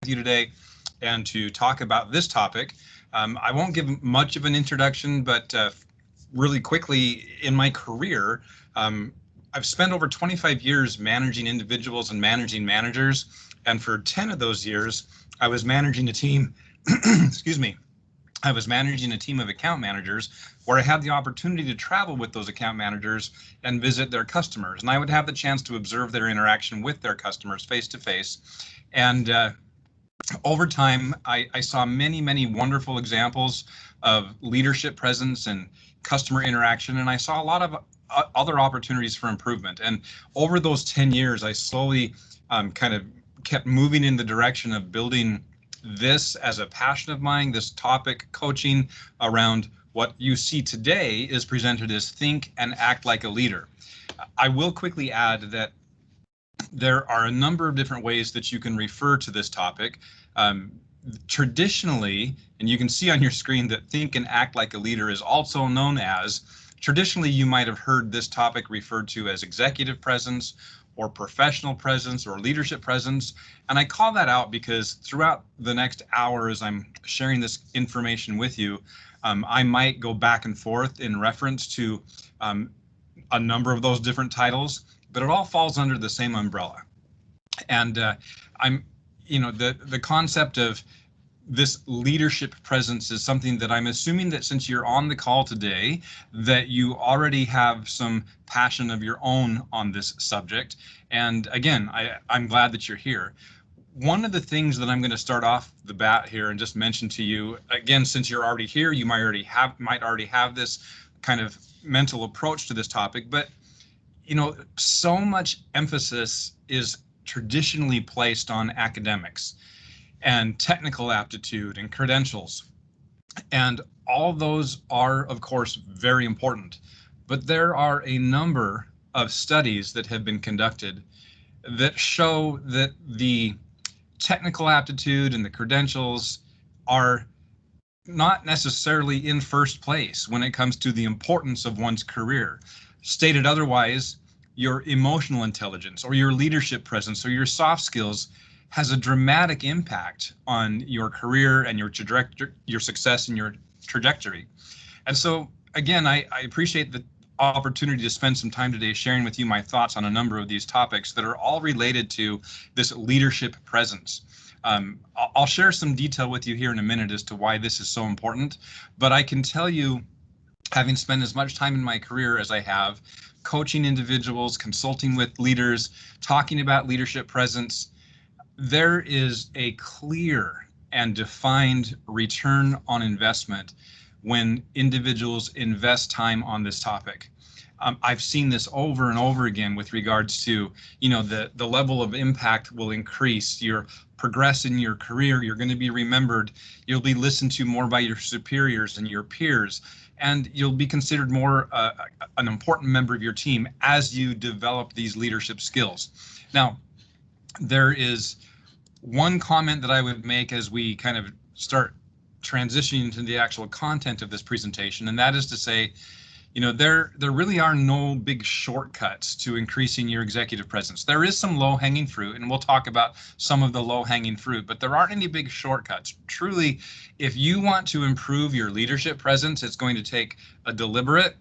you today and to talk about this topic. I won't give much of an introduction, but really quickly in my career, I've spent over 25 years managing individuals and managing managers. And for 10 of those years, I was managing a team, excuse me, I was managing a team of account managers where I had the opportunity to travel with those account managers and visit their customers. And I would have the chance to observe their interaction with their customers face to face. And over time, I saw many wonderful examples of leadership presence and customer interaction, and I saw a lot of other opportunities for improvement. And over those 10 years, I slowly kind of kept moving in the direction of building this as a passion of mine, this topic coaching around what you see today is presented as think and act like a leader. I will quickly add that there are a number of different ways that you can refer to this topic. Traditionally, and you can see on your screen that think and act like a leader is also known as, traditionally you might have heard this topic referred to as executive presence or professional presence or leadership presence. And I call that out because throughout the next hour as I'm sharing this information with you, I might go back and forth in reference to a number of those different titles, but it all falls under the same umbrella. And the concept of this leadership presence is something that I'm assuming that since you're on the call today, that you already have some passion of your own on this subject. And again, I'm glad that you're here. One of the things that I'm going to start off the bat here and just mention to you, again, since you're already here, you might already have this kind of mental approach to this topic, but so much emphasis is traditionally placed on academics and technical aptitude and credentials. And all those are, of course, very important. But there are a number of studies that have been conducted that show that the technical aptitude and the credentials are not necessarily in first place when it comes to the importance of one's career. Stated otherwise, your emotional intelligence or your leadership presence or your soft skills has a dramatic impact on your career and your success and your trajectory. And so, again, I appreciate the opportunity to spend some time today sharing with you my thoughts on a number of these topics that are all related to this leadership presence. I'll share some detail with you here in a minute as to why this is so important, but I can tell you, having spent as much time in my career as I have, coaching individuals, consulting with leaders, talking about leadership presence, there is a clear and defined return on investment when individuals invest time on this topic. I've seen this over and over again with regards to, the level of impact will increase. You'll progress in your career. You're going to be remembered. You'll be listened to more by your superiors and your peers, and you'll be considered more an important member of your team as you develop these leadership skills. Now, there is one comment that I would make as we kind of start transitioning to the actual content of this presentation, and that is to say, there really are no big shortcuts to increasing your executive presence. There is some low-hanging fruit, and we'll talk about some of the low-hanging fruit, but there aren't any big shortcuts. Truly, if you want to improve your leadership presence, it's going to take a deliberate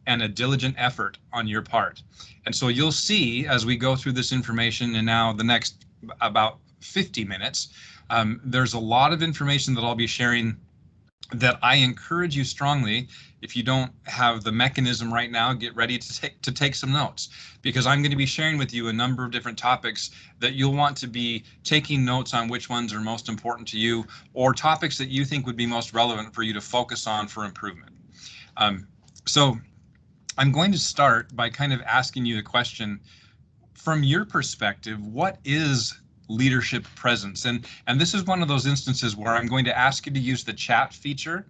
and a diligent effort on your part. And so you'll see as we go through this information, and now the next about 50 minutes, there's a lot of information that I'll be sharing that I encourage you strongly. If you don't have the mechanism right now, get ready to take some notes, because I'm going to be sharing with you a number of different topics that you'll want to be taking notes on which ones are most important to you, or topics that you think would be most relevant for you to focus on for improvement. So I'm going to start by kind of asking you the question, from your perspective, what is leadership presence? And this is one of those instances where I'm going to ask you to use the chat feature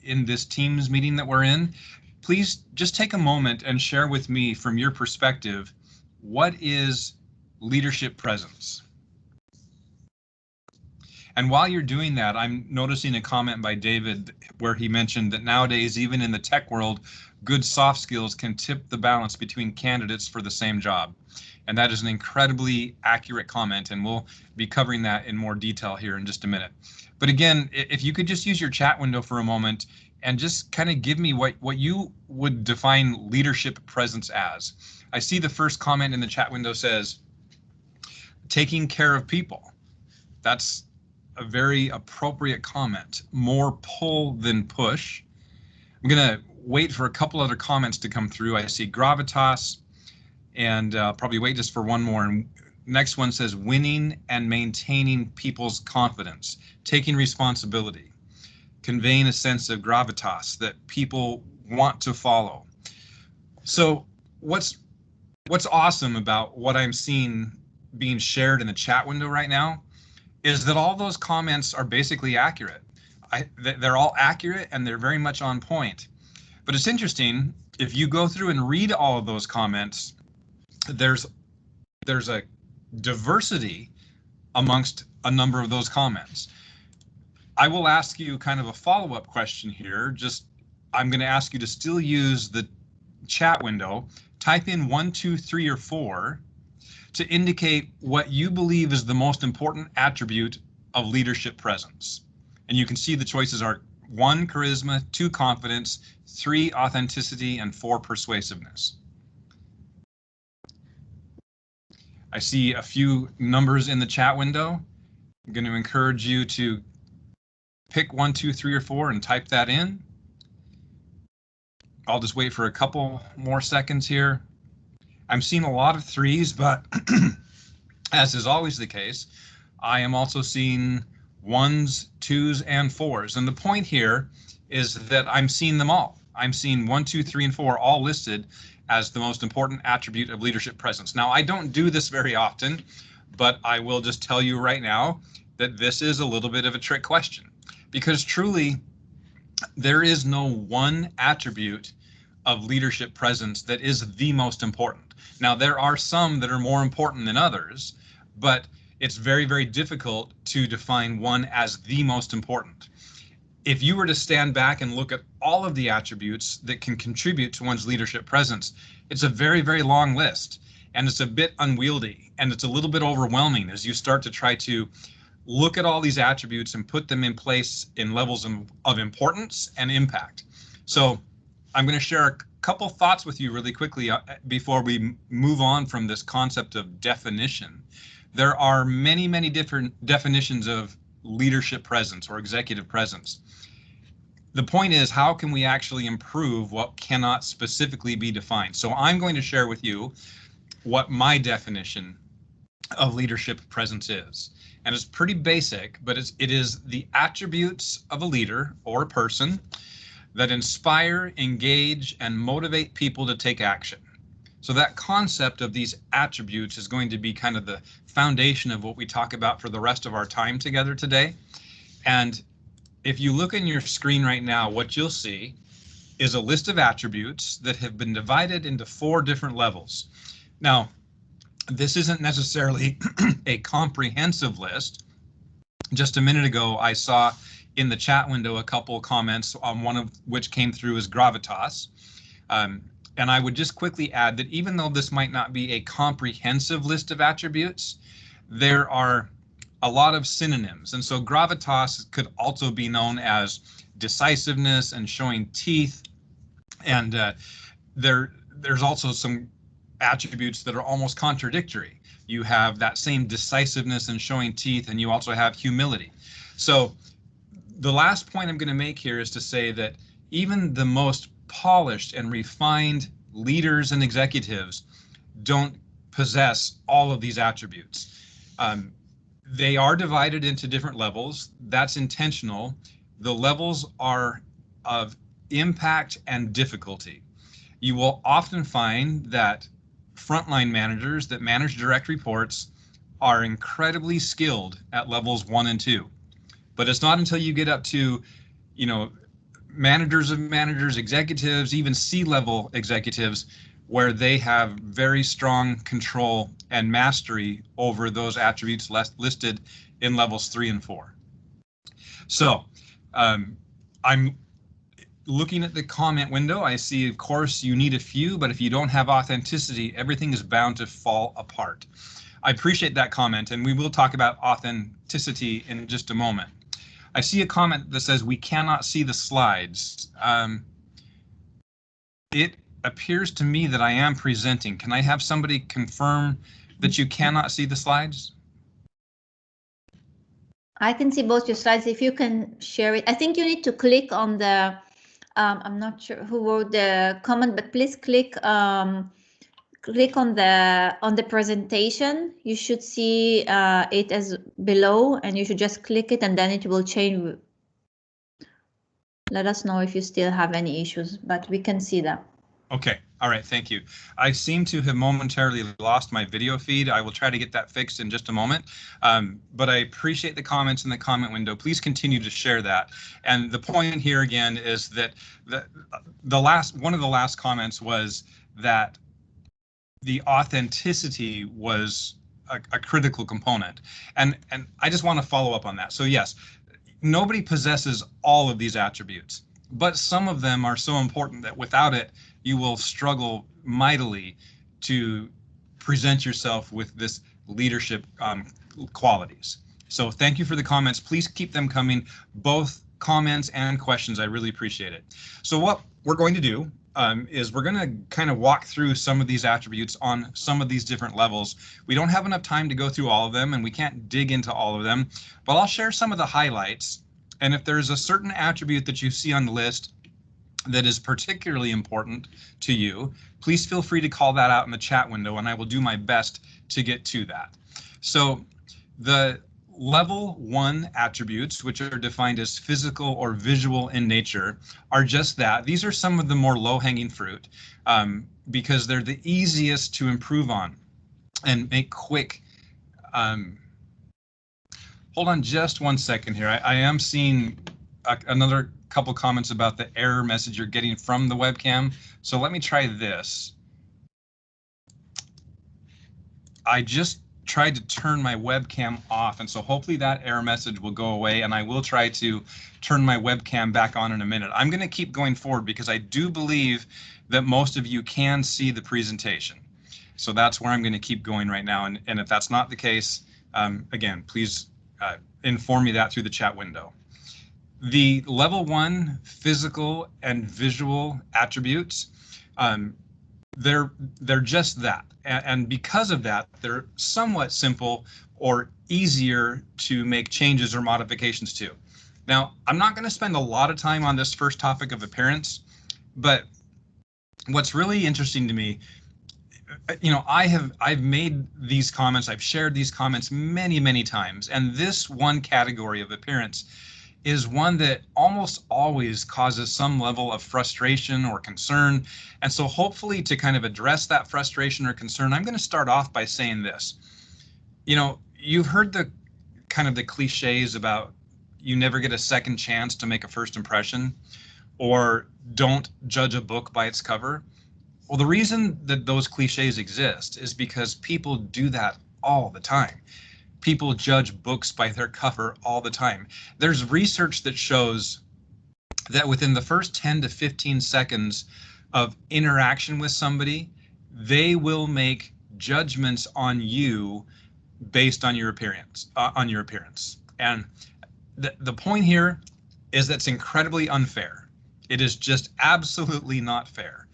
in this Teams meeting that we're in. Please just take a moment and share with me from your perspective, what is leadership presence? And while you're doing that, I'm noticing a comment by David where he mentioned that nowadays, even in the tech world, good soft skills can tip the balance between candidates for the same job. And that is an incredibly accurate comment, and we'll be covering that in more detail here in just a minute. But again, if you could just use your chat window for a moment and just kind of give me what you would define leadership presence as. I see the first comment in the chat window says, taking care of people. That's a very appropriate comment. More pull than push. I'm going to wait for a couple other comments to come through. I see gravitas, and probably wait just for one more. And next one says winning and maintaining people's confidence, taking responsibility, conveying a sense of gravitas that people want to follow. So what's awesome about what I'm seeing being shared in the chat window right now is that all those comments are basically accurate. They're all accurate and they're very much on point. But it's interesting, if you go through and read all of those comments, there's a diversity amongst a number of those comments. I will ask you kind of a follow-up question here. I'm going to ask you to still use the chat window, type in 1, 2, 3, or 4 to indicate what you believe is the most important attribute of leadership presence. And you can see the choices are 1, charisma, 2, confidence, 3, authenticity, and 4, persuasiveness. I see a few numbers in the chat window. I'm going to encourage you to pick 1, 2, 3, or 4 and type that in. I'll just wait for a couple more seconds here. I'm seeing a lot of 3s, but as is always the case, I am also seeing 1s, 2s, and 4s. And the point here is that I'm seeing them all. I'm seeing 1, 2, 3, and 4 all listed as the most important attribute of leadership presence. Now, I don't do this very often, but I will just tell you right now that this is a little bit of a trick question, because truly there is no one attribute of leadership presence that is the most important. Now, there are some that are more important than others, but it's very, very difficult to define one as the most important. If you were to stand back and look at all of the attributes that can contribute to one's leadership presence, it's a very, very long list, and it's a bit unwieldy, and it's a little bit overwhelming as you start to try to look at all these attributes and put them in place in levels of importance and impact. So I'm going to share a couple thoughts with you really quickly before we move on from this concept of definition. There are many, many different definitions of leadership presence or executive presence. The point is, how can we actually improve what cannot specifically be defined? So I'm going to share with you what my definition of leadership presence is. And it's pretty basic, but it is the attributes of a leader or a person that inspire, engage, and motivate people to take action. So that concept of these attributes is going to be kind of the foundation of what we talk about for the rest of our time together today. And if you look in your screen right now, what you'll see is a list of attributes that have been divided into 4 different levels. Now, this isn't necessarily a comprehensive list. Just a minute ago, I saw in the chat window a couple comments, on one of which came through as gravitas. And I would just quickly add that even though this might not be a comprehensive list of attributes, there are a lot of synonyms. And so gravitas could also be known as decisiveness and showing teeth. And there's also some attributes that are almost contradictory. You have that same decisiveness and showing teeth, and you also have humility. So the last point I'm going to make here is to say that even the most polished and refined leaders and executives don't possess all of these attributes. They are divided into different levels. That's intentional. The levels are of impact and difficulty. You will often find that frontline managers that manage direct reports are incredibly skilled at levels 1 and 2. But it's not until you get up to, managers of managers, executives, even C-level executives, where they have very strong control and mastery over those attributes listed in levels 3 and 4. So looking at the comment window, I see, of course, you need a few, but if you don't have authenticity, everything is bound to fall apart. I appreciate that comment, and we will talk about authenticity in just a moment. I see a comment that says we cannot see the slides. It appears to me that I am presenting. Can I have somebody confirm that you cannot see the slides? I can see both your slides. If you can share it, I think you need to click on the, I'm not sure who wrote the comment, but please click click on the presentation. You should see it as below, and you should just click it, and then it will change. Let us know if you still have any issues, but we can see that. Okay. All right. Thank you. I seem to have momentarily lost my video feed. I will try to get that fixed in just a moment. But I appreciate the comments in the comment window. Please continue to share that. And the point here again is that one of the last comments was that the authenticity was a critical component. And I just want to follow up on that. So yes, nobody possesses all of these attributes, but some of them are so important that without it, you will struggle mightily to present yourself with this leadership qualities. So thank you for the comments. Please keep them coming, both comments and questions. I really appreciate it. So what we're going to do is we're going to kind of walk through some of these attributes on some of these different levels. We don't have enough time to go through all of them, and we can't dig into all of them, but I'll share some of the highlights. And if there's a certain attribute that you see on the list that is particularly important to you, please feel free to call that out in the chat window, and I will do my best to get to that. So the level 1 attributes, which are defined as physical or visual in nature, are just that. These are some of the more low-hanging fruit because they're the easiest to improve on and make quick. Hold on just one second here. I am seeing another couple comments about the error message you're getting from the webcam. So let me try this. I just tried to turn my webcam off, and so hopefully that error message will go away, and I will try to turn my webcam back on in a minute. I'm going to keep going forward because I do believe that most of you can see the presentation. So that's where I'm going to keep going right now, and if that's not the case, again, please inform me that through the chat window. The level 1 physical and visual attributes, they're just that. And because of that, they're somewhat simple or easier to make changes or modifications to. Now, I'm not going to spend a lot of time on this first topic of appearance, but what's really interesting to me, you know, I've made these comments, I've shared these comments many times, and this one category of appearance is one that almost always causes some level of frustration or concern. And so hopefully to kind of address that frustration or concern, I'm going to start off by saying this. You know, you've heard the kind of the cliches about you never get a second chance to make a first impression, or don't judge a book by its cover. Well, the reason that those cliches exist is because people do that all the time. People judge books by their cover all the time. There's research that shows that within the first 10 to 15 seconds of interaction with somebody, they will make judgments on you based on your appearance. And the point here is that's incredibly unfair. It is just absolutely not fair.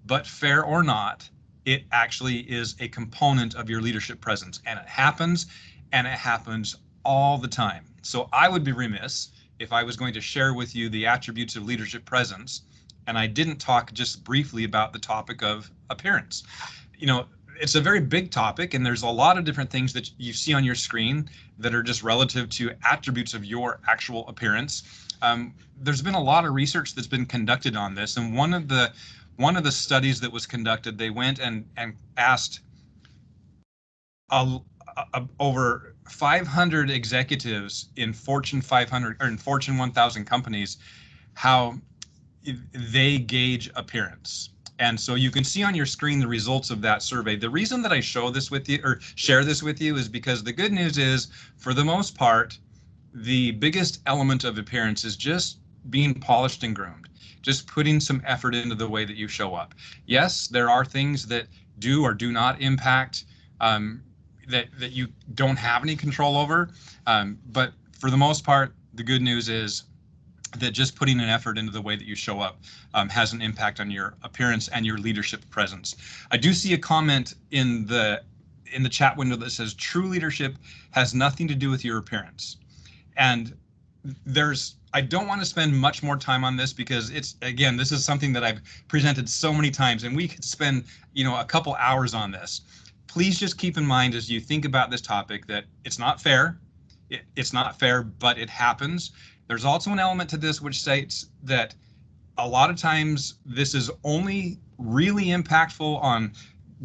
But fair or not, it actually is a component of your leadership presence, and it happens. And it happens all the time. So I would be remiss if I was going to share with you the attributes of leadership presence, and I didn't talk just briefly about the topic of appearance. You know, it's a very big topic, and there's a lot of different things that you see on your screen that are just relative to attributes of your actual appearance. There's been a lot of research that's been conducted on this, and one of the studies that was conducted, they went and asked over 500 executives in Fortune 500 or in Fortune 1000 companies how they gauge appearance. And so you can see on your screen the results of that survey. The reason that I show this with you or share this with you is because the good news is, for the most part, the biggest element of appearance is just being polished and groomed, just putting some effort into the way that you show up. Yes, there are things that do or do not impact that you don't have any control over, but for the most part, the good news is that just putting an effort into the way that you show up has an impact on your appearance and your leadership presence. I do see a comment in the chat window that says true leadership has nothing to do with your appearance. And I don't want to spend much more time on this because again, this is something that I've presented so many times and we could spend, a couple hours on this. Please just keep in mind as you think about this topic that it's not fair. It's not fair, but it happens. There's also an element to this which states that a lot of times this is only really impactful on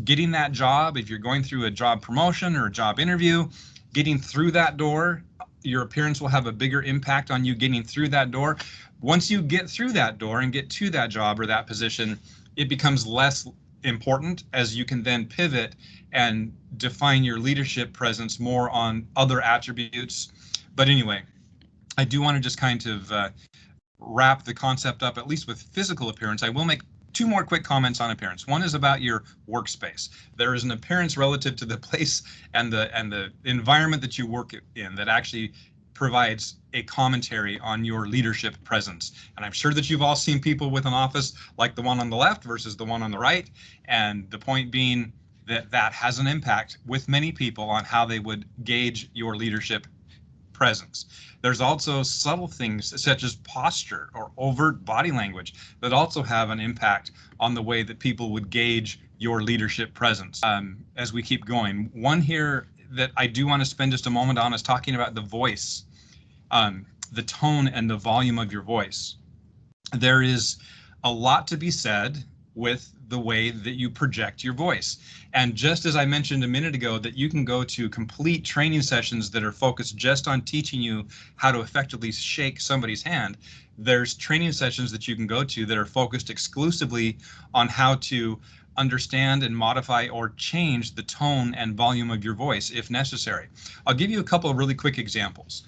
getting that job. If you're going through a job promotion or a job interview, getting through that door, your appearance will have a bigger impact on you getting through that door. Once you get through that door and get to that job or that position, it becomes less important as you can then pivot and define your leadership presence more on other attributes. But anyway, I do want to just kind of wrap the concept up, at least with physical appearance. I will make two more quick comments on appearance. One is about your workspace. There is an appearance relative to the place and the environment that you work in that actually provides a commentary on your leadership presence. And I'm sure that you've all seen people with an office like the one on the left versus the one on the right. And the point being that has an impact with many people on how they would gauge your leadership presence. There's also subtle things such as posture or overt body language that also have an impact on the way that people would gauge your leadership presence. As we keep going, one here that I do want to spend just a moment on is talking about the voice, the tone and the volume of your voice. There is a lot to be said with the way that you project your voice. And just as I mentioned a minute ago, that you can go to complete training sessions that are focused just on teaching you how to effectively shake somebody's hand, there's training sessions that you can go to that are focused exclusively on how to understand and modify or change the tone and volume of your voice if necessary. I'll give you a couple of really quick examples.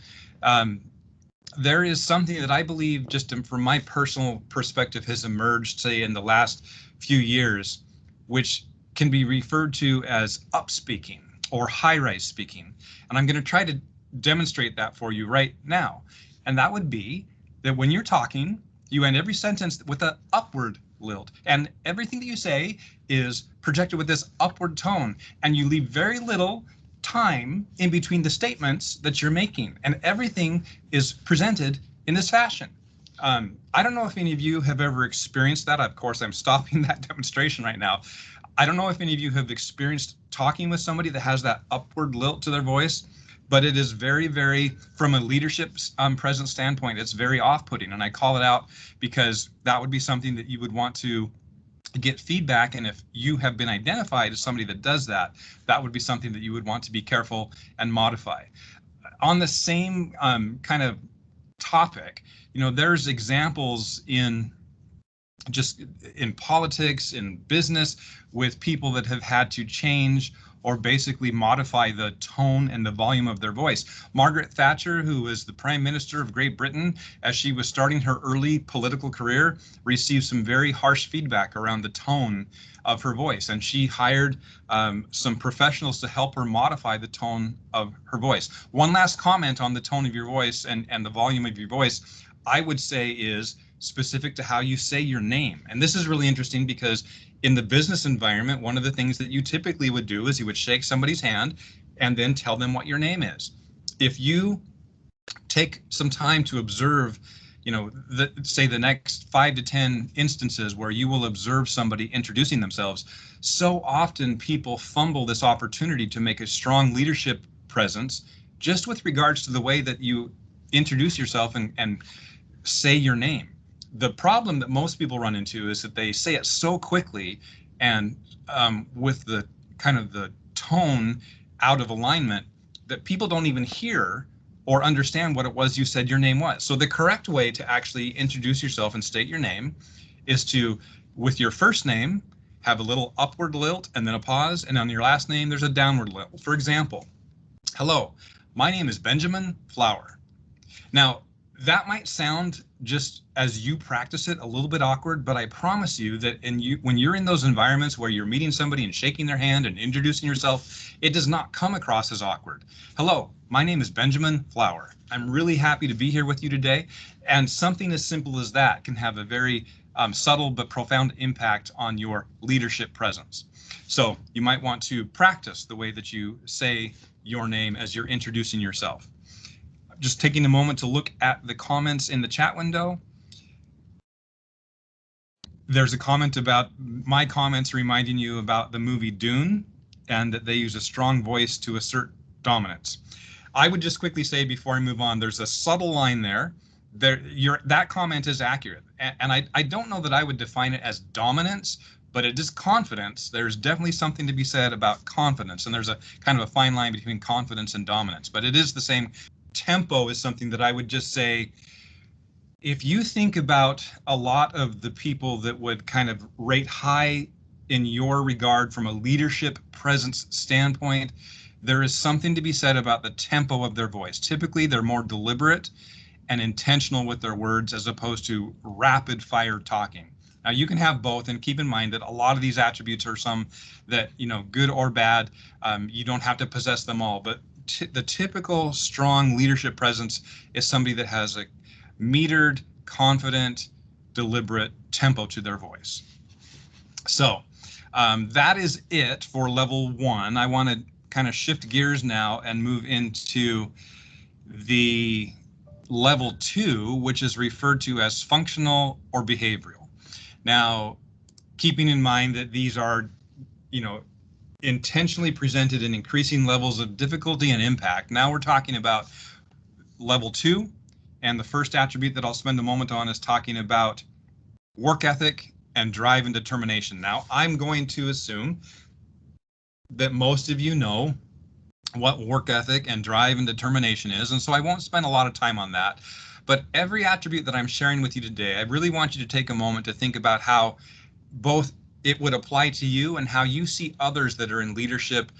There is something that I believe, just from my personal perspective, has emerged, say, in the last few years, which can be referred to as upspeaking or high-rise speaking. And I'm going to try to demonstrate that for you right now. And that would be that when you're talking, you end every sentence with an upward lilt. And everything that you say is projected with this upward tone. And you leave very little time in between the statements that you're making, and everything is presented in this fashion. I don't know if any of you have ever experienced that. Of course, I'm stopping that demonstration right now. I don't know if any of you have experienced talking with somebody that has that upward lilt to their voice, but it is very, very, from a leadership presence standpoint, it's very off-putting, and I call it out because that would be something that you would want to get feedback, and if you have been identified as somebody that does that, that would be something that you would want to be careful and modify. On the same kind of topic, there's examples in politics, in business, with people that have had to change or basically modify the tone and the volume of their voice. Margaret Thatcher, who was the Prime Minister of Great Britain, as she was starting her early political career, received some very harsh feedback around the tone of her voice, and she hired some professionals to help her modify the tone of her voice. One last comment on the tone of your voice and the volume of your voice, I would say, is specific to how you say your name. And this is really interesting because in the business environment, one of the things that you typically would do is you would shake somebody's hand and then tell them what your name is. If you take some time to observe, say the next 5 to 10 instances where you will observe somebody introducing themselves, so often people fumble this opportunity to make a strong leadership presence just with regards to the way that you introduce yourself and say your name. The problem that most people run into is that they say it so quickly and with the kind of the tone out of alignment that people don't even hear or understand what it was you said your name was. So the correct way to actually introduce yourself and state your name is to, with your first name, have a little upward lilt and then a pause, and on your last name there's a downward lilt. For example, hello, my name is Benjamin Flower. Now, That might sound, just as you practice it, a little bit awkward, but I promise you that when you're in those environments where you're meeting somebody and shaking their hand and introducing yourself, it does not come across as awkward. Hello, my name is Benjamin Flower. I'm really happy to be here with you today. And something as simple as that can have a very subtle but profound impact on your leadership presence. So you might want to practice the way that you say your name as you're introducing yourself. Just taking a moment to look at the comments in the chat window. There's a comment about my comments reminding you about the movie Dune, and that they use a strong voice to assert dominance. I would just quickly say before I move on, there's a subtle line there. That comment is accurate, and I don't know that I would define it as dominance, but it is confidence. There's definitely something to be said about confidence, and there's a kind of a fine line between confidence and dominance, but it is the same. Tempo is something that I would just say, if you think about a lot of the people that would kind of rate high in your regard from a leadership presence standpoint, there is something to be said about the tempo of their voice. Typically, they're more deliberate and intentional with their words as opposed to rapid fire talking. Now, you can have both, and keep in mind that a lot of these attributes are some that, good or bad, you don't have to possess them all, but the typical strong leadership presence is somebody that has a metered, confident, deliberate tempo to their voice. So that is it for level 1. I want to kind of shift gears now and move into the level 2, which is referred to as functional or behavioral. Now, keeping in mind that these are, intentionally presented in increasing levels of difficulty and impact. Now we're talking about level 2, and the first attribute that I'll spend a moment on is talking about work ethic and drive and determination. Now, I'm going to assume that most of you know what work ethic and drive and determination is, and so I won't spend a lot of time on that. But every attribute that I'm sharing with you today, I really want you to take a moment to think about how both it would apply to you and how you see others that are in leadership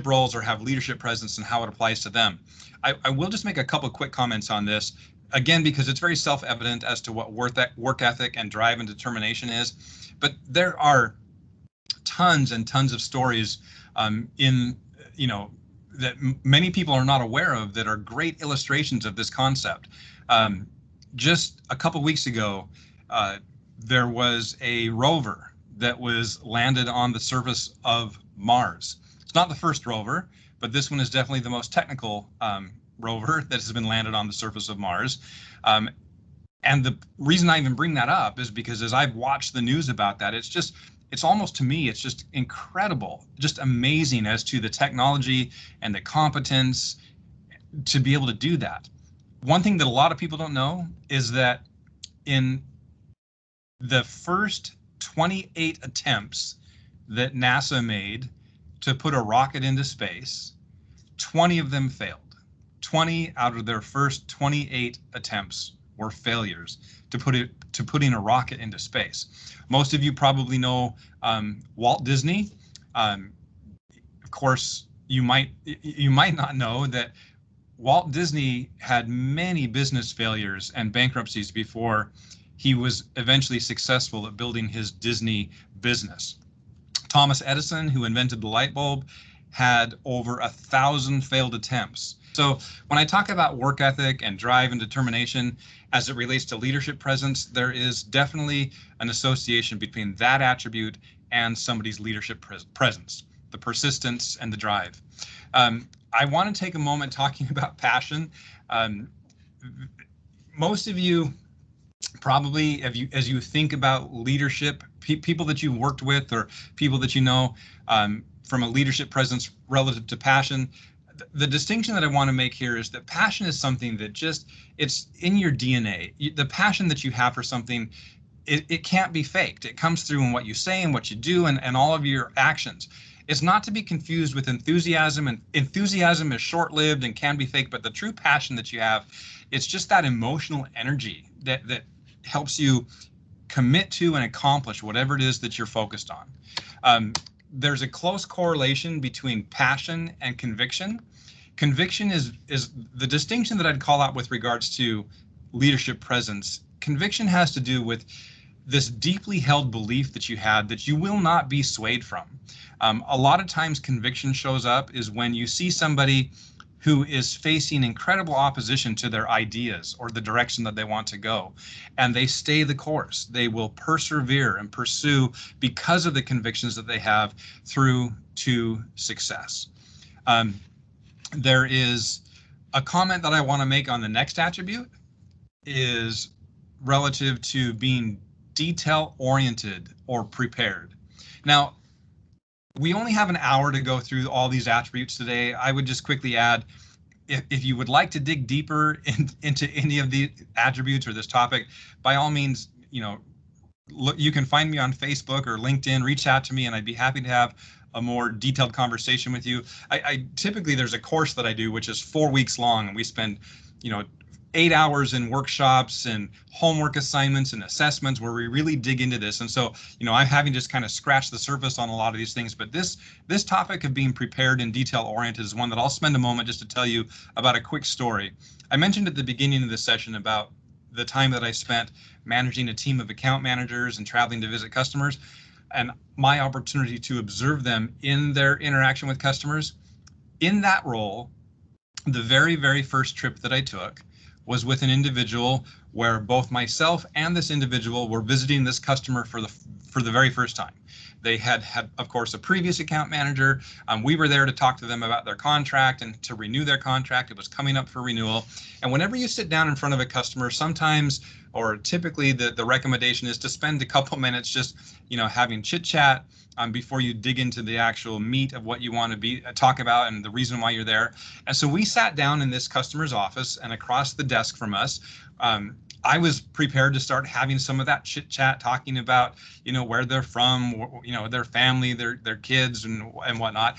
roles or have leadership presence, and how it applies to them. I will just make a couple quick comments on this, again, because it's very self-evident as to what work ethic and drive and determination is, but there are tons and tons of stories that many people are not aware of that are great illustrations of this concept. Just a couple weeks ago, there was a rover that was landed on the surface of Mars. It's not the first rover, but this one is definitely the most technical rover that has been landed on the surface of Mars. And the reason I even bring that up is because as I've watched the news about that, it's almost, to me, it's just incredible, just amazing as to the technology and the competence to be able to do that. One thing that a lot of people don't know is that in the first 28 attempts that NASA made to put a rocket into space, 20 of them failed. 20 out of their first 28 attempts were failures to putting a rocket into space. Most of you probably know Walt Disney. Of course, you might not know that Walt Disney had many business failures and bankruptcies before he was eventually successful at building his Disney business. Thomas Edison, who invented the light bulb, had over 1,000 failed attempts. So when I talk about work ethic and drive and determination as it relates to leadership presence, there is definitely an association between that attribute and somebody's leadership presence, the persistence and the drive. I want to take a moment talking about passion. Most of you probably, as you think about leadership, people that you've worked with or people that you know from a leadership presence relative to passion, the distinction that I want to make here is that passion is something that it's in your DNA. The passion that you have for something, it can't be faked. It comes through in what you say and what you do and all of your actions. It's not to be confused with enthusiasm, and enthusiasm is short-lived and can be fake, but the true passion that you have, it's just that emotional energy that helps you commit to and accomplish whatever it is that you're focused on. There's a close correlation between passion and conviction. conviction is the distinction that I'd call out with regards to leadership presence. Conviction has to do with this deeply held belief that you had that you will not be swayed from. A lot of times conviction shows up is when you see somebody who is facing incredible opposition to their ideas or the direction that they want to go, and they stay the course. They will persevere and pursue because of the convictions that they have through to success. There is a comment that I want to make on the next attribute is relative to being detail-oriented or prepared. Now, we only have an hour to go through all these attributes today. I would just quickly add, if you would like to dig deeper into any of the attributes or this topic, by all means, you can find me on Facebook or LinkedIn, reach out to me, and I'd be happy to have a more detailed conversation with you. I typically, there's a course that I do, which is 4 weeks long, and we spend, 8 hours in workshops and homework assignments and assessments where we really dig into this. And so, I'm having just kind of scratched the surface on a lot of these things, but this topic of being prepared and detail oriented is one that I'll spend a moment just to tell you about a quick story. I mentioned at the beginning of this session about the time that I spent managing a team of account managers and traveling to visit customers, and my opportunity to observe them in their interaction with customers. In that role, the very, very first trip that I took was with an individual where both myself and this individual were visiting this customer for the very first time. They had, of course, a previous account manager. We were there to talk to them about their contract and to renew their contract. It was coming up for renewal. And whenever you sit down in front of a customer, sometimes, or typically the recommendation is to spend a couple minutes just, having chit chat before you dig into the actual meat of what you want to talk about and the reason why you're there. And so we sat down in this customer's office, and across the desk from us, I was prepared to start having some of that chit chat, talking about, where they're from, their family, their kids and whatnot.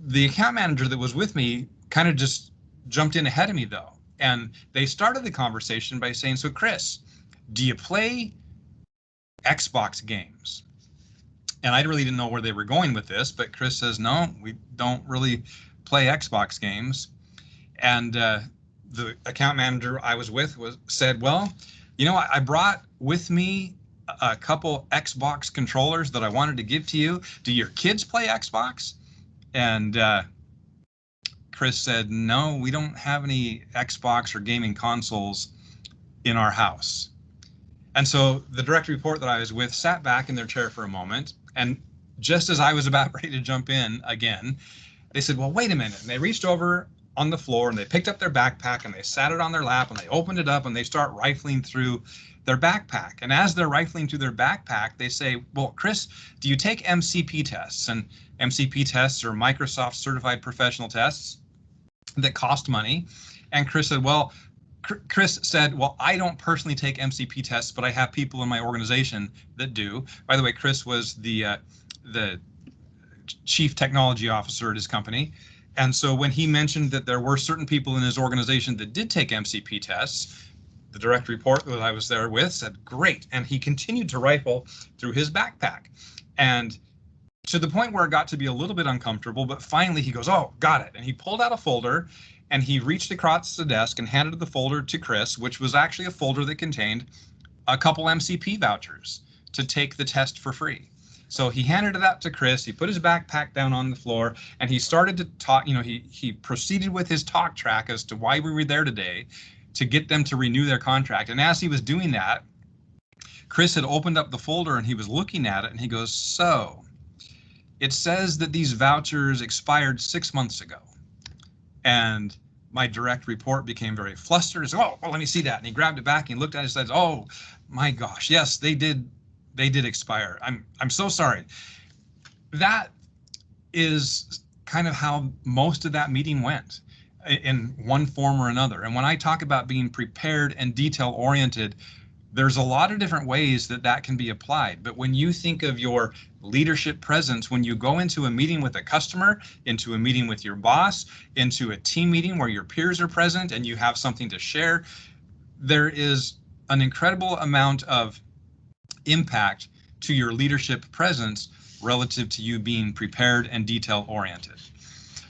The account manager that was with me kind of just jumped in ahead of me though. And they started the conversation by saying, "So Chris, do you play Xbox games?" And I really didn't know where they were going with this, but Chris says, "No, we don't really play Xbox games." And the account manager I was with said, "Well, I brought with me a couple Xbox controllers that I wanted to give to you. Do your kids play Xbox?" And Chris said, "No, we don't have any Xbox or gaming consoles in our house." And so the direct report that I was with sat back in their chair for a moment, and just as I was about ready to jump in again, they said, "Well, wait a minute." And they reached over on the floor and they picked up their backpack and they sat it on their lap and they opened it up and they start rifling through their backpack. And as they're rifling through their backpack, they say, "Well, Chris, do you take MCP tests?" And MCP tests are Microsoft Certified Professional Tests that cost money. And Chris said, "Well, I don't personally take MCP tests, but I have people in my organization that do." By the way, Chris was the chief technology officer at his company. And so when he mentioned that there were certain people in his organization that did take MCP tests, the direct report that I was there with said, "Great." And he continued to rifle through his backpack. And to the point where it got to be a little bit uncomfortable, but finally he goes, "Oh, got it." And he pulled out a folder and he reached across the desk and handed the folder to Chris, which was actually a folder that contained a couple MCP vouchers to take the test for free. So he handed it out to Chris, he put his backpack down on the floor, and he started to talk, he proceeded with his talk track as to why we were there today, to get them to renew their contract. And as he was doing that, Chris had opened up the folder and he was looking at it and he goes, "So it says that these vouchers expired 6 months ago." And my direct report became very flustered. He said, "Oh, well, let me see that." And he grabbed it back and he looked at it and said, "Oh my gosh, yes, they did expire. I'm so sorry." That is kind of how most of that meeting went in one form or another. And when I talk about being prepared and detail oriented, there's a lot of different ways that can be applied. But when you think of your leadership presence, when you go into a meeting with a customer, into a meeting with your boss, into a team meeting where your peers are present and you have something to share, there is an incredible amount of impact to your leadership presence relative to you being prepared and detail oriented.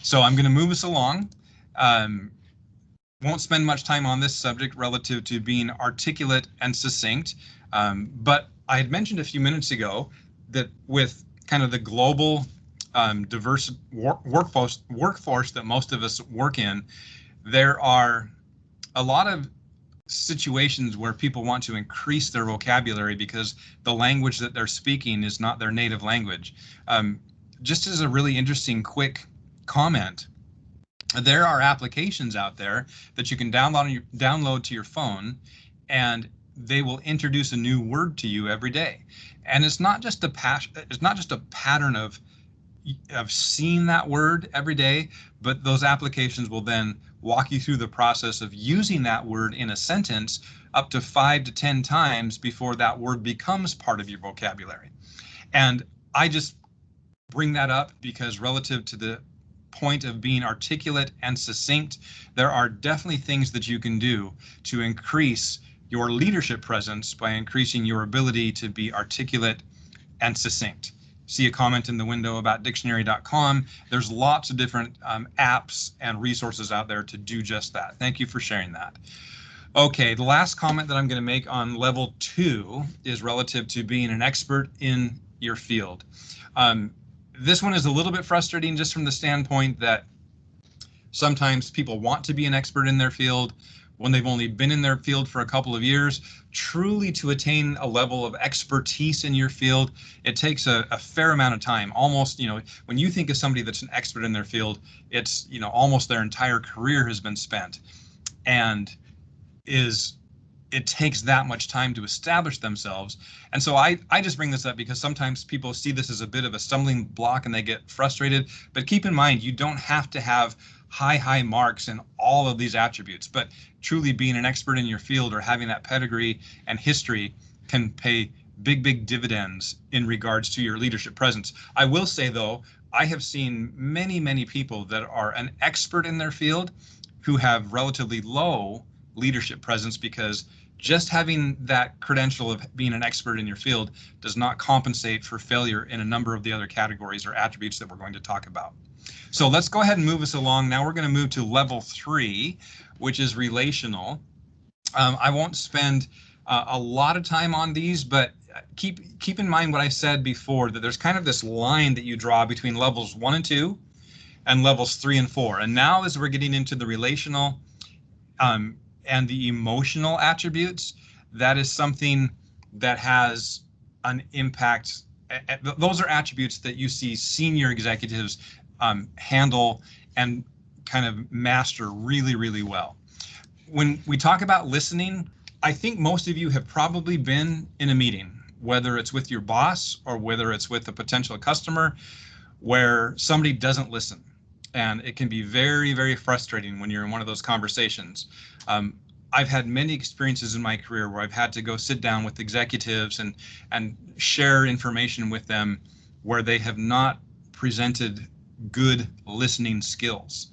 So I'm going to move us along. Won't spend much time on this subject relative to being articulate and succinct, but I had mentioned a few minutes ago that with kind of the global diverse workforce that most of us work in, there are a lot of situations where people want to increase their vocabulary because the language that they're speaking is not their native language. Just as a really interesting quick comment, there are applications out there that you can download to your phone, and they will introduce a new word to you every day. And it's not just a pattern of seeing that word every day, but those applications will then walk you through the process of using that word in a sentence up to 5 to 10 times before that word becomes part of your vocabulary. And I just bring that up because relative to the point of being articulate and succinct, there are definitely things that you can do to increase your leadership presence by increasing your ability to be articulate and succinct. See a comment in the window about dictionary.com. There's lots of different apps and resources out there to do just that. Thank you for sharing that. Okay, the last comment that I'm going to make on level 2 is relative to being an expert in your field. This one is a little bit frustrating just from the standpoint that sometimes people want to be an expert in their field when they've only been in their field for a couple of years. Truly, to attain a level of expertise in your field, it takes a fair amount of time. Almost, when you think of somebody that's an expert in their field, it's, almost their entire career has been spent. And it takes that much time to establish themselves. And so I just bring this up because sometimes people see this as a bit of a stumbling block and they get frustrated. But keep in mind, you don't have to have high marks in all of these attributes, but truly being an expert in your field or having that pedigree and history can pay big dividends in regards to your leadership presence. I will say, though, I have seen many people that are an expert in their field who have relatively low leadership presence because just having that credential of being an expert in your field does not compensate for failure in a number of the other categories or attributes that we're going to talk about. So let's go ahead and move us along. Now we're going to move to level 3, which is relational. I won't spend a lot of time on these, but keep in mind what I said before, that there's kind of this line that you draw between levels 1 and 2 and levels 3 and 4. And now as we're getting into the relational and the emotional attributes, that is something that has an impact. Those are attributes that you see senior executives handle and kind of master really well. When we talk about listening, I think most of you have probably been in a meeting, whether it's with your boss or whether it's with a potential customer, where somebody doesn't listen. And it can be very frustrating when you're in one of those conversations. I've had many experiences in my career where I've had to go sit down with executives and share information with them where they have not presented good listening skills.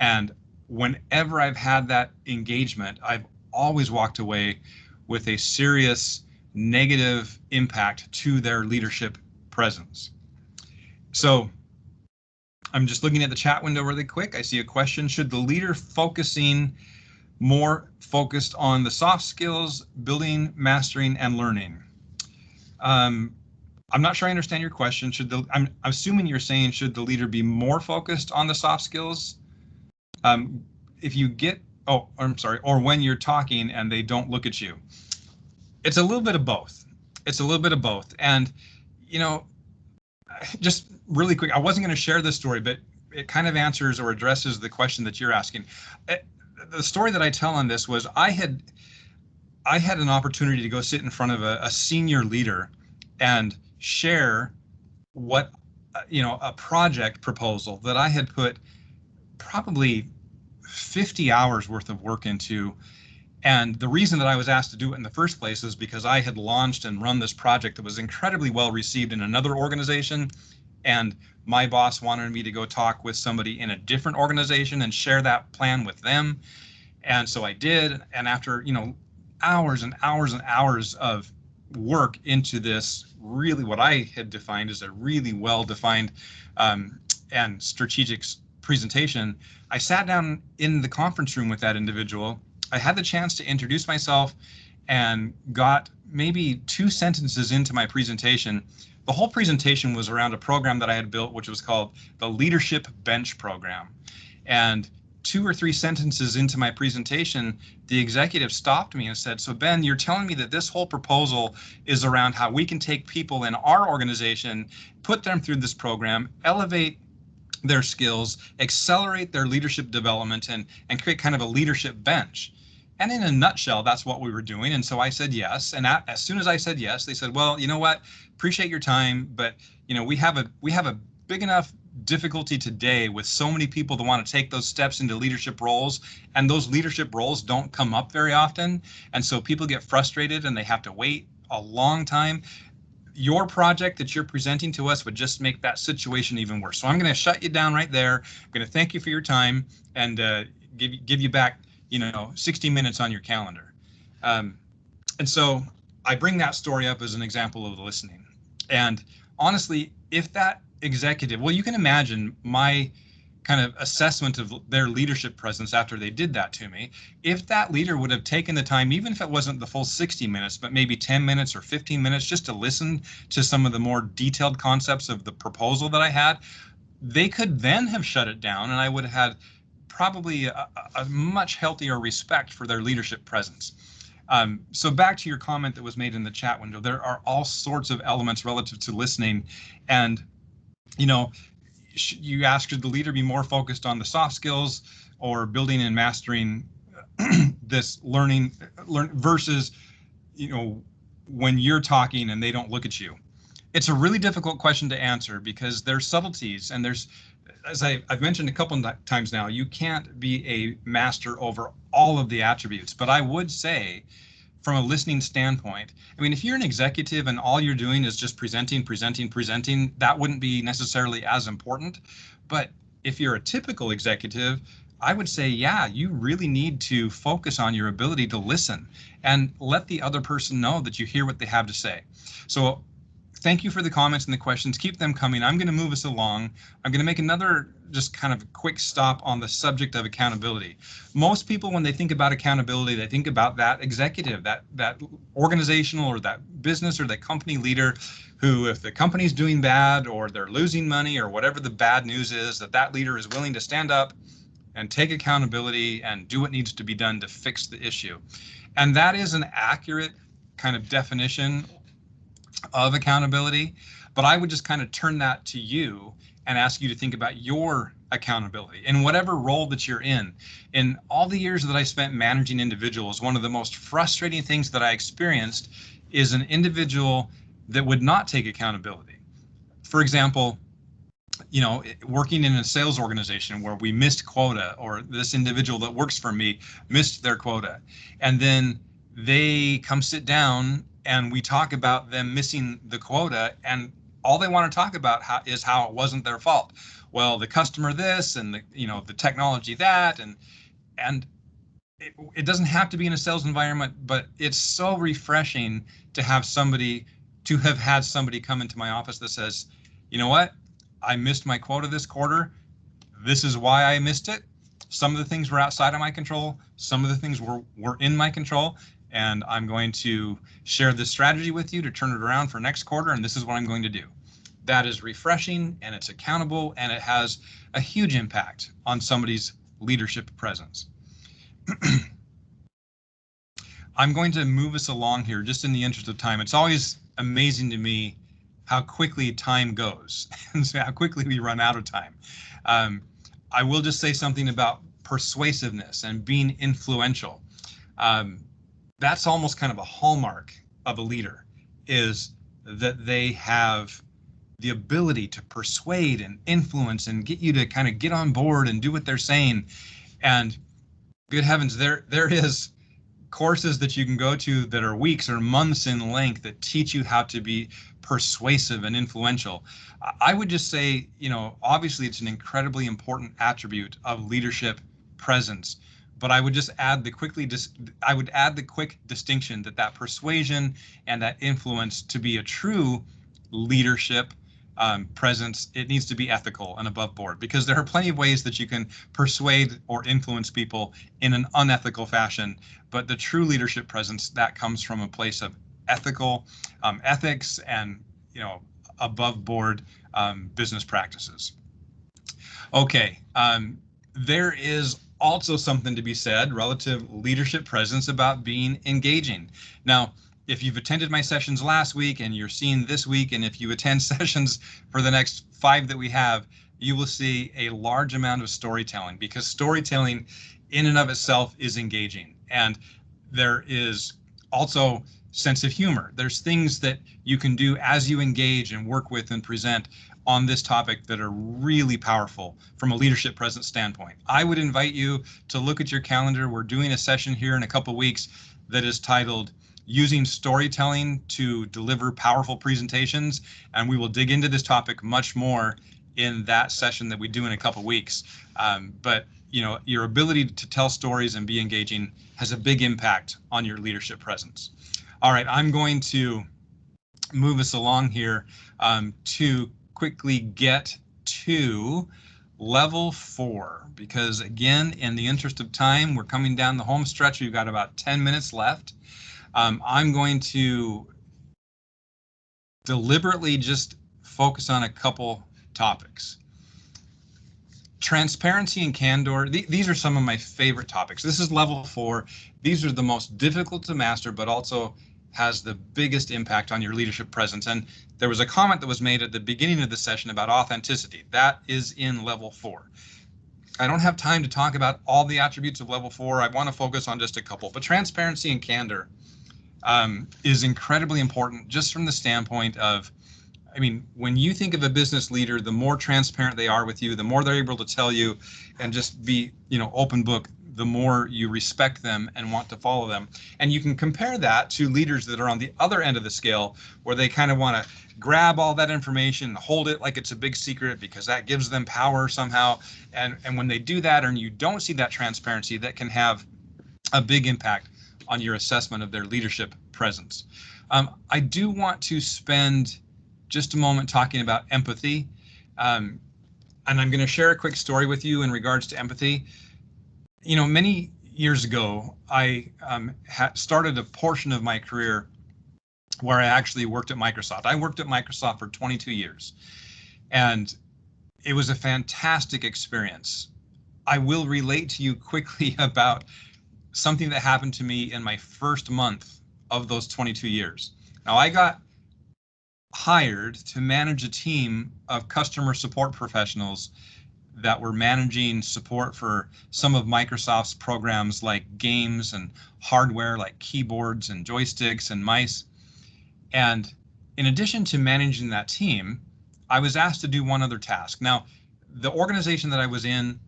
And whenever I've had that engagement, I've always walked away with a serious negative impact to their leadership presence. So I'm just looking at the chat window really quick. I see a question. Should the leader more focused on the soft skills, building, mastering, and learning? I'm not sure I understand your question. I'm assuming you're saying, should the leader be more focused on the soft skills? If you get, or when you're talking and they don't look at you. It's a little bit of both. And, just really quick, I wasn't going to share this story, but it kind of answers or addresses the question that you're asking. The story that I tell on this was I had an opportunity to go sit in front of a senior leader and share what, a project proposal that I had put probably 50 hours worth of work into. And the reason that I was asked to do it in the first place is because I had launched and run this project that was incredibly well received in another organization. And my boss wanted me to go talk with somebody in a different organization and share that plan with them. And so I did. And after, hours and hours of work into this, really what I had defined as a really well-defined and strategic presentation, I sat down in the conference room with that individual. I had the chance to introduce myself and got maybe 2 sentences into my presentation. The whole presentation was around a program that I had built, which was called the Leadership Bench Program. And 2 or 3 sentences into my presentation, the executive stopped me and said, "So Ben, you're telling me that this whole proposal is around how we can take people in our organization, put them through this program, elevate their skills, accelerate their leadership development, and create kind of a leadership bench." And in a nutshell, that's what we were doing. And so I said yes. And as soon as I said yes, they said, "Well, you know what? Appreciate your time, but we have a big enough difficulty today with so many people that want to take those steps into leadership roles, and those leadership roles don't come up very often. And so people get frustrated and they have to wait a long time. Your project that you're presenting to us would just make that situation even worse. So I'm going to shut you down right there. I'm going to thank you for your time and give you back 60 minutes on your calendar." And so I bring that story up as an example of listening. And honestly, if that executive, well, you can imagine my kind of assessment of their leadership presence after they did that to me. If that leader would have taken the time, even if it wasn't the full 60 minutes, but maybe 10 minutes or 15 minutes just to listen to some of the more detailed concepts of the proposal that I had, they could then have shut it down, and I would have had probably a much healthier respect for their leadership presence. So back to your comment that was made in the chat window, there are all sorts of elements relative to listening. And, you asked, should the leader be more focused on the soft skills or building and mastering this learn versus, when you're talking and they don't look at you? It's a really difficult question to answer because there's subtleties, and there's, as I've mentioned a couple of times now, you can't be a master over all of the attributes. But I would say, from a listening standpoint, if you're an executive and all you're doing is just presenting, that wouldn't be necessarily as important. But if you're a typical executive, I would say, yeah, you really need to focus on your ability to listen and let the other person know that you hear what they have to say. So thank you for the comments and the questions. Keep them coming. I'm going to move us along. I'm going to make another just kind of quick stop on the subject of accountability. Most people, when they think about accountability, they think about that executive, that organizational or that business or that company leader who, if the company's doing bad or they're losing money or whatever the bad news is, that leader is willing to stand up and take accountability and do what needs to be done to fix the issue. And that is an accurate kind of definition of accountability, but I would just kind of turn that to you and ask you to think about your accountability in whatever role that you're in. In all the years that I spent managing individuals, one of the most frustrating things that I experienced is an individual that would not take accountability. For example, working in a sales organization where we missed quota, or this individual that works for me missed their quota, and then they come sit down and we talk about them missing the quota, and all they want to talk about is how it wasn't their fault. Well, the customer this, and the technology that, and it doesn't have to be in a sales environment, but it's so refreshing to have had somebody come into my office that says, "You know what? I missed my quota this quarter. This is why I missed it. Some of the things were outside of my control. Some of the things were in my control. And I'm going to share this strategy with you to turn it around for next quarter, and this is what I'm going to do." That is refreshing, and it's accountable, and it has a huge impact on somebody's leadership presence. I'm going to move us along here just in the interest of time. It's always amazing to me how quickly time goes and so how quickly we run out of time. I will just say something about persuasiveness and being influential. That's almost kind of a hallmark of a leader, is that they have the ability to persuade and influence and get you to kind of get on board and do what they're saying. And good heavens, there is courses that you can go to that are weeks or months in length that teach you how to be persuasive and influential. I would just say, obviously it's an incredibly important attribute of leadership presence. But I would just add the quick distinction that persuasion and that influence, to be a true leadership presence, it needs to be ethical and above board, because there are plenty of ways that you can persuade or influence people in an unethical fashion. But the true leadership presence, that comes from a place of ethics and, above board business practices. Okay, there is also something to be said relative leadership presence about being engaging. Now, if you've attended my sessions last week and you're seeing this week, and if you attend sessions for the next 5 that we have, you will see a large amount of storytelling, because storytelling in and of itself is engaging. And there is also sense of humor. There's things that you can do as you engage and work with and present on this topic that are really powerful from a leadership presence standpoint. I would invite you to look at your calendar. We're doing a session here in a couple weeks that is titled Using Storytelling to Deliver Powerful Presentations, and we will dig into this topic much more in that session that we do in a couple weeks. But your ability to tell stories and be engaging has a big impact on your leadership presence. All right, I'm going to move us along here to quickly get to level 4, because again, in the interest of time, we're coming down the home stretch. We've got about 10 minutes left. I'm going to deliberately just focus on a couple topics. Transparency and candor, these are some of my favorite topics. This is level 4. These are the most difficult to master, but also has the biggest impact on your leadership presence. And there was a comment that was made at the beginning of the session about authenticity. That is in level 4. I don't have time to talk about all the attributes of level 4. I want to focus on just a couple. But transparency and candor is incredibly important, just from the standpoint of, when you think of a business leader, the more transparent they are with you, the more they're able to tell you and just be, open book, the more you respect them and want to follow them. And you can compare that to leaders that are on the other end of the scale, where they kind of want to grab all that information and hold it like it's a big secret because that gives them power somehow. And when they do that, and you don't see that transparency, that can have a big impact on your assessment of their leadership presence. I do want to spend just a moment talking about empathy. And I'm going to share a quick story with you in regards to empathy. Many years ago, I started a portion of my career where I actually worked at Microsoft. I worked at Microsoft for 22 years, and it was a fantastic experience. I will relate to you quickly about something that happened to me in my first month of those 22 years. Now, I got hired to manage a team of customer support professionals that were managing support for some of Microsoft's programs, like games and hardware like keyboards and joysticks and mice. And in addition to managing that team, I was asked to do one other task. Now, the organization that I was in,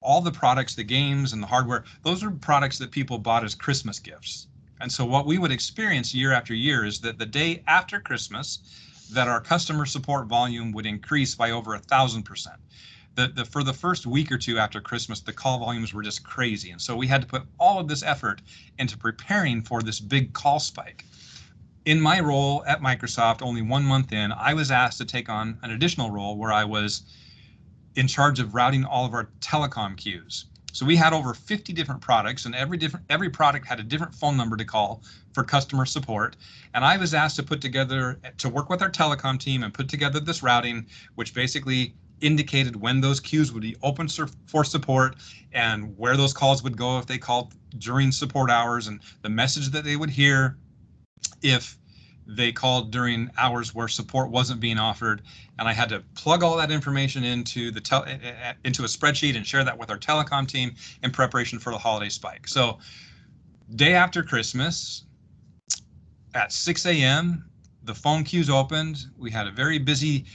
all the products, the games and the hardware, those are products that people bought as Christmas gifts. And so what we would experience year after year is that the day after Christmas, that our customer support volume would increase by over 1,000%. For the first week or two after Christmas, the call volumes were just crazy. And so we had to put all of this effort into preparing for this big call spike. In my role at Microsoft, only 1 month in, I was asked to take on an additional role where I was in charge of routing all of our telecom queues. So we had over 50 different products, and every product had a different phone number to call for customer support. And I was asked to work with our telecom team and put together this routing, which basically indicated when those queues would be open for support and where those calls would go if they called during support hours, and the message that they would hear if they called during hours where support wasn't being offered. And I had to plug all that information into into a spreadsheet and share that with our telecom team in preparation for the holiday spike. So day after Christmas at 6 a.m., the phone queues opened. We had a very busy,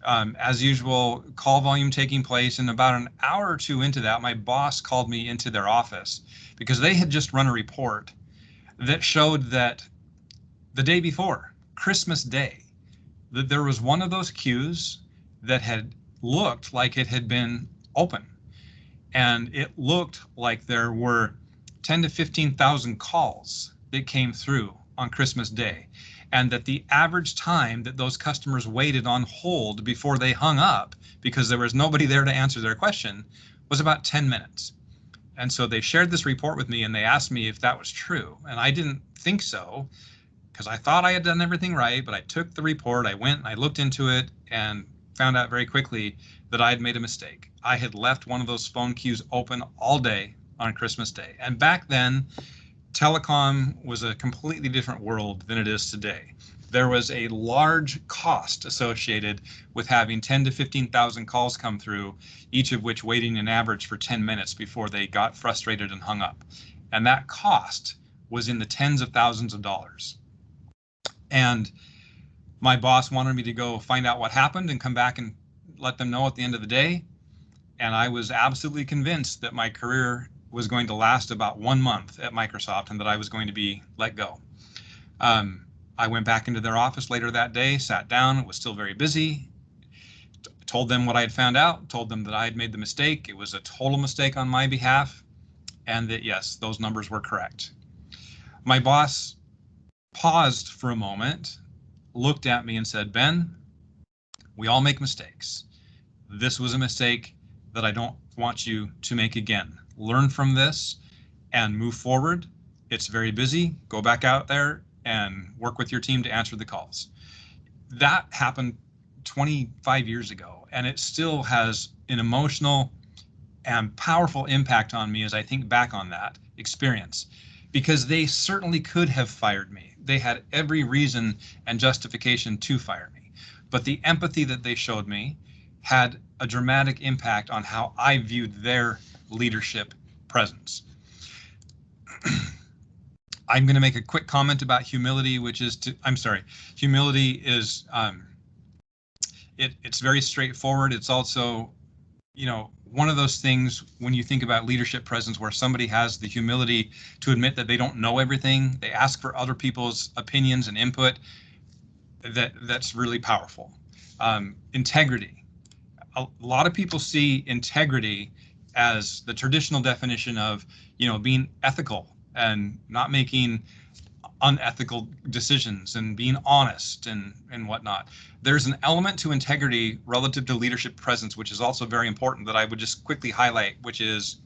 as usual, call volume taking place. And about an hour or two into that, my boss called me into their office because they had just run a report that showed that the day before, Christmas Day, that there was one of those queues that had looked like it had been open. And it looked like there were 10 to 15,000 calls that came through on Christmas Day. and that the average time that those customers waited on hold before they hung up because there was nobody there to answer their question was about 10 minutes. And so they shared this report with me and they asked me if that was true. And I didn't think so because I thought I had done everything right, but I took the report, I went and I looked into it and found out very quickly that I had made a mistake. I had left one of those phone queues open all day on Christmas Day. And back then, telecom was a completely different world than it is today. There was a large cost associated with having 10 to 15,000 calls come through, each of which waiting an average for 10 minutes before they got frustrated and hung up. And that cost was in the tens of thousands of dollars. And my boss wanted me to go find out what happened and come back and let them know at the end of the day. And I was absolutely convinced that my career was going to last about 1 month at Microsoft and that I was going to be let go. I went back into their office later that day, sat down, was still very busy, told them what I had found out, told them that I had made the mistake. It was a total mistake on my behalf, and that yes, those numbers were correct. My boss paused for a moment, looked at me and said, Ben, we all make mistakes. This was a mistake that I don't want you to make again. Learn from this and move forward. It's very busy. Go back out there and work with your team to answer the calls. That happened 25 years ago, and it still has an emotional and powerful impact on me as I think back on that experience, because they certainly could have fired me. They had every reason and justification to fire me, but the empathy that they showed me had a dramatic impact on how I viewed their leadership presence. I'm going to make a quick comment about humility, which is humility is, it's very straightforward. It's also, one of those things when you think about leadership presence where somebody has the humility to admit that they don't know everything, they ask for other people's opinions and input, that's really powerful. Integrity. A lot of people see integrity as the traditional definition of, being ethical and not making unethical decisions and being honest and whatnot. There's an element to integrity relative to leadership presence, which is also very important, that I would just quickly highlight, which is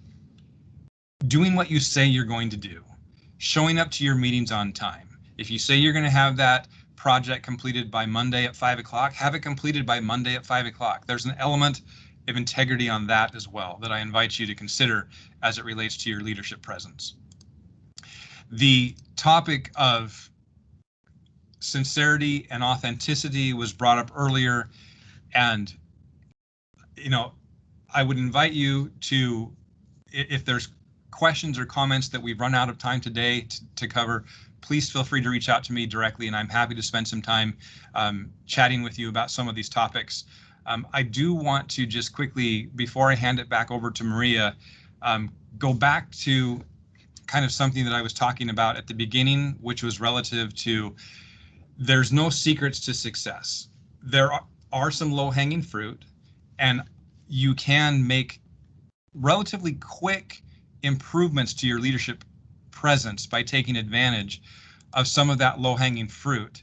doing what you say you're going to do, showing up to your meetings on time. If you say you're going to have that project completed by Monday at 5 o'clock, have it completed by Monday at 5 o'clock. There's an element of integrity on that as well that I invite you to consider as it relates to your leadership presence. The topic of sincerity and authenticity was brought up earlier, and I would invite you to, if there's questions or comments that we've run out of time today to cover, please feel free to reach out to me directly, and I'm happy to spend some time chatting with you about some of these topics. I do want to just quickly, before I hand it back over to Maria, go back to kind of something that I was talking about at the beginning, which was relative to there's no secrets to success. There are some low-hanging fruit, and you can make relatively quick improvements to your leadership presence by taking advantage of some of that low-hanging fruit